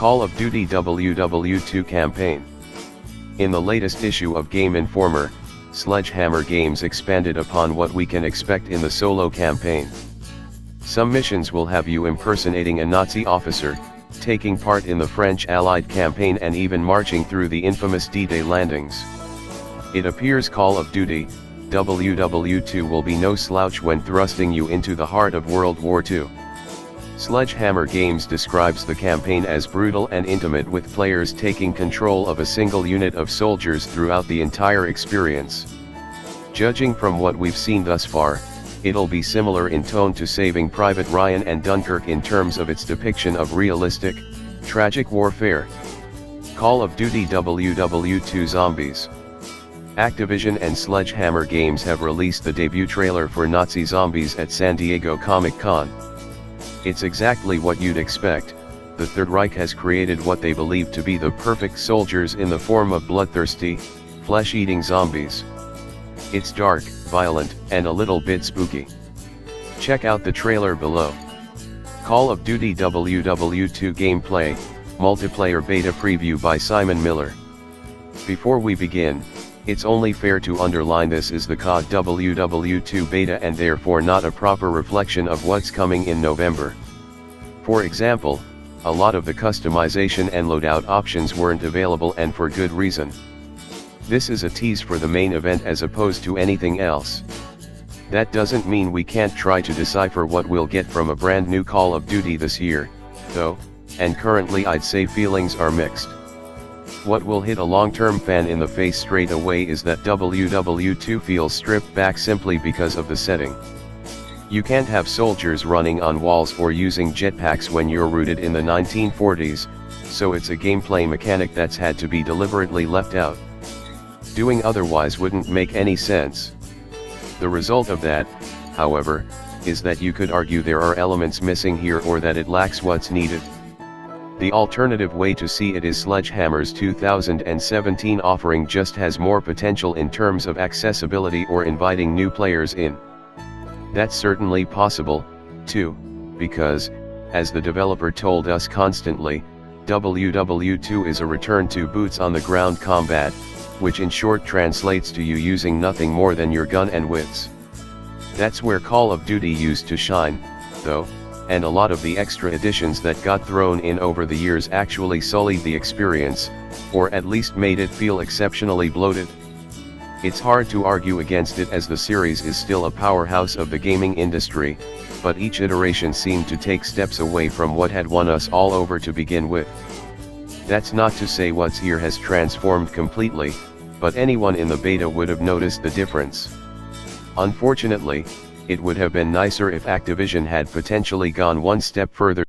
Call of Duty WW2 campaign. In the latest issue of Game Informer, Sledgehammer Games expanded upon what we can expect in the solo campaign. Some missions will have you impersonating a Nazi officer, taking part in the French Allied campaign, and even marching through the infamous D-Day landings. It appears Call of Duty WW2 will be no slouch when thrusting you into the heart of World War II. Sledgehammer Games describes the campaign as brutal and intimate, with players taking control of a single unit of soldiers throughout the entire experience. Judging from what we've seen thus far, it'll be similar in tone to Saving Private Ryan and Dunkirk in terms of its depiction of realistic, tragic warfare. Call of Duty WW2 Zombies. Activision and Sledgehammer Games have released the debut trailer for Nazi Zombies at San Diego Comic-Con. It's exactly what you'd expect. The Third Reich has created what they believe to be the perfect soldiers in the form of bloodthirsty, flesh-eating zombies. It's dark, violent, and a little bit spooky. Check out the trailer below. Call of Duty WW2 gameplay, multiplayer beta preview by Simon Miller. Before we begin, it's only fair to underline this is the COD WW2 beta and therefore not a proper reflection of what's coming in November. For example, a lot of the customization and loadout options weren't available, and for good reason. This is a tease for the main event as opposed to anything else. That doesn't mean we can't try to decipher what we'll get from a brand new Call of Duty this year, though, and currently I'd say feelings are mixed. What will hit a long-term fan in the face straight away is that WW2 feels stripped back simply because of the setting. You can't have soldiers running on walls or using jetpacks when you're rooted in the 1940s, so it's a gameplay mechanic that's had to be deliberately left out. Doing otherwise wouldn't make any sense. The result of that, however, is that you could argue there are elements missing here or that it lacks what's needed. The alternative way to see it is Sledgehammer's 2017 offering just has more potential in terms of accessibility or inviting new players in. That's certainly possible, too, because, as the developer told us constantly, WW2 is a return to boots-on-the-ground combat, which in short translates to you using nothing more than your gun and wits. That's where Call of Duty used to shine, though, and a lot of the extra additions that got thrown in over the years actually sullied the experience, or at least made it feel exceptionally bloated. It's hard to argue against it as the series is still a powerhouse of the gaming industry, but each iteration seemed to take steps away from what had won us all over to begin with. That's not to say what's here has transformed completely, but anyone in the beta would have noticed the difference. Unfortunately, it would have been nicer if Activision had potentially gone one step further.